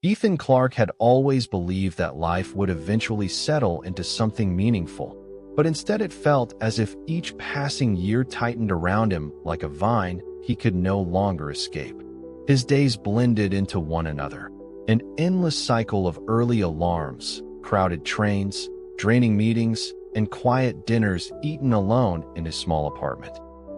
Ethan Clarke had always believed that life would eventually settle into something meaningful, but instead it felt as if each passing year tightened around him like a vine he could no longer escape. His days blended into one another, an endless cycle of early alarms, crowded trains, draining meetings, and quiet dinners eaten alone in his small apartment.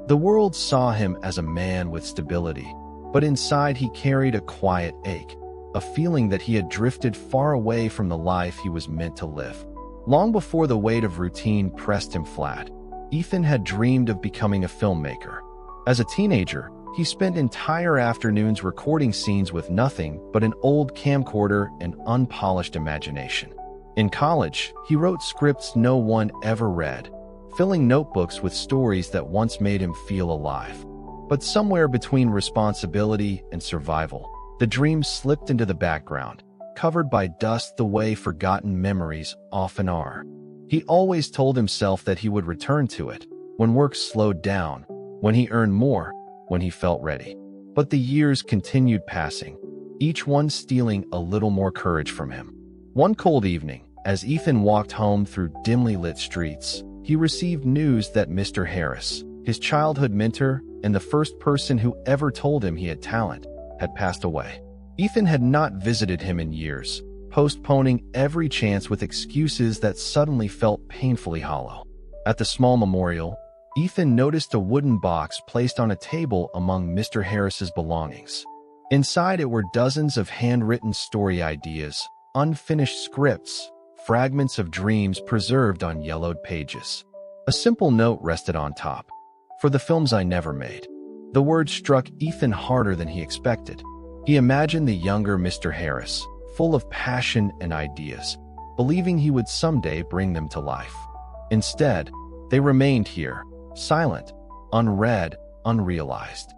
The world saw him as a man with stability, but inside he carried a quiet ache, a feeling that he had drifted far away from the life he was meant to live. Long before the weight of routine pressed him flat, Ethan had dreamed of becoming a filmmaker. As a teenager, he spent entire afternoons recording scenes with nothing but an old camcorder and unpolished imagination. In college, he wrote scripts no one ever read, filling notebooks with stories that once made him feel alive. But somewhere between responsibility and survival, the dream slipped into the background, covered by dust the way forgotten memories often are. He always told himself that he would return to it, when work slowed down, when he earned more, when he felt ready. But the years continued passing, each one stealing a little more courage from him. One cold evening, as Ethan walked home through dimly lit streets, he received news that Mr. Harris, his childhood mentor and the first person who ever told him he had talent, had passed away. Ethan had not visited him in years, postponing every chance with excuses that suddenly felt painfully hollow. At the small memorial, Ethan noticed a wooden box placed on a table among Mr. Harris's belongings. Inside it were dozens of handwritten story ideas, unfinished scripts, fragments of dreams preserved on yellowed pages. A simple note rested on top. "For the films I never made." The words struck Ethan harder than he expected. He imagined the younger Mr. Harris, full of passion and ideas, believing he would someday bring them to life. Instead, they remained here, silent, unread, unrealized.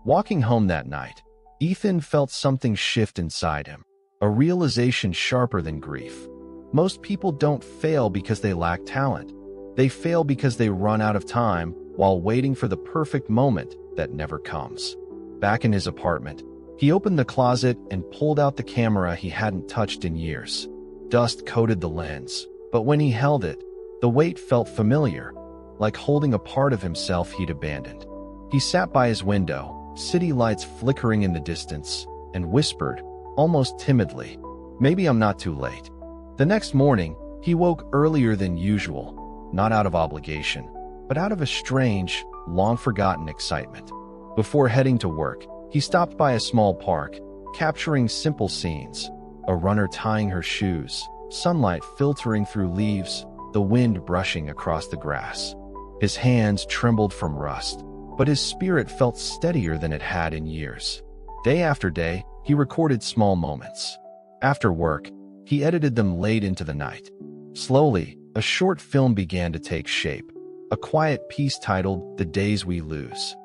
Walking home that night, Ethan felt something shift inside him, a realization sharper than grief. Most people don't fail because they lack talent. They fail because they run out of time while waiting for the perfect moment that never comes. Back in his apartment, he opened the closet and pulled out the camera he hadn't touched in years. Dust coated the lens, but when he held it, the weight felt familiar, like holding a part of himself he'd abandoned. He sat by his window, city lights flickering in the distance, and whispered, almost timidly, "Maybe I'm not too late." The next morning, he woke earlier than usual, not out of obligation, but out of a strange, long-forgotten excitement. Before heading to work, he stopped by a small park, capturing simple scenes: a runner tying her shoes, sunlight filtering through leaves, the wind brushing across the grass. His hands trembled from rust, but his spirit felt steadier than it had in years. Day after day, he recorded small moments. After work, he edited them late into the night. Slowly, a short film began to take shape, a quiet piece titled "The Days We Lose."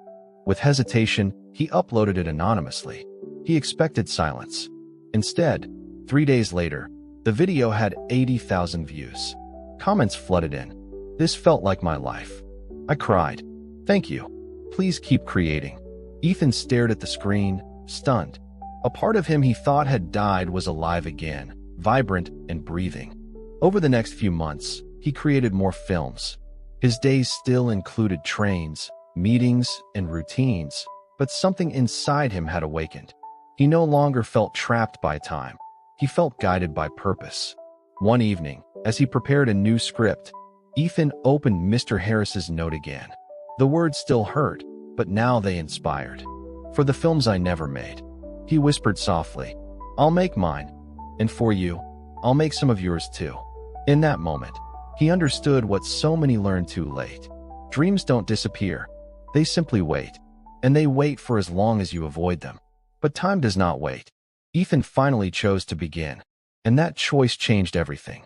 With hesitation, he uploaded it anonymously. He expected silence. Instead, 3 days later, the video had 80,000 views. Comments flooded in. "This felt like my life. I cried. Thank you. Please keep creating." Ethan stared at the screen, stunned. A part of him he thought had died was alive again, vibrant and breathing. Over the next few months, he created more films. His days still included trains, meetings, and routines, but something inside him had awakened. He no longer felt trapped by time. He felt guided by purpose. One evening, as he prepared a new script, Ethan opened Mr. Harris's note again. The words still hurt, but now they inspired. "For the films I never made," he whispered softly, "I'll make mine. And for you, I'll make some of yours too." In that moment, he understood what so many learn too late. Dreams don't disappear. They simply wait. And they wait for as long as you avoid them. But time does not wait. Ethan finally chose to begin. And that choice changed everything.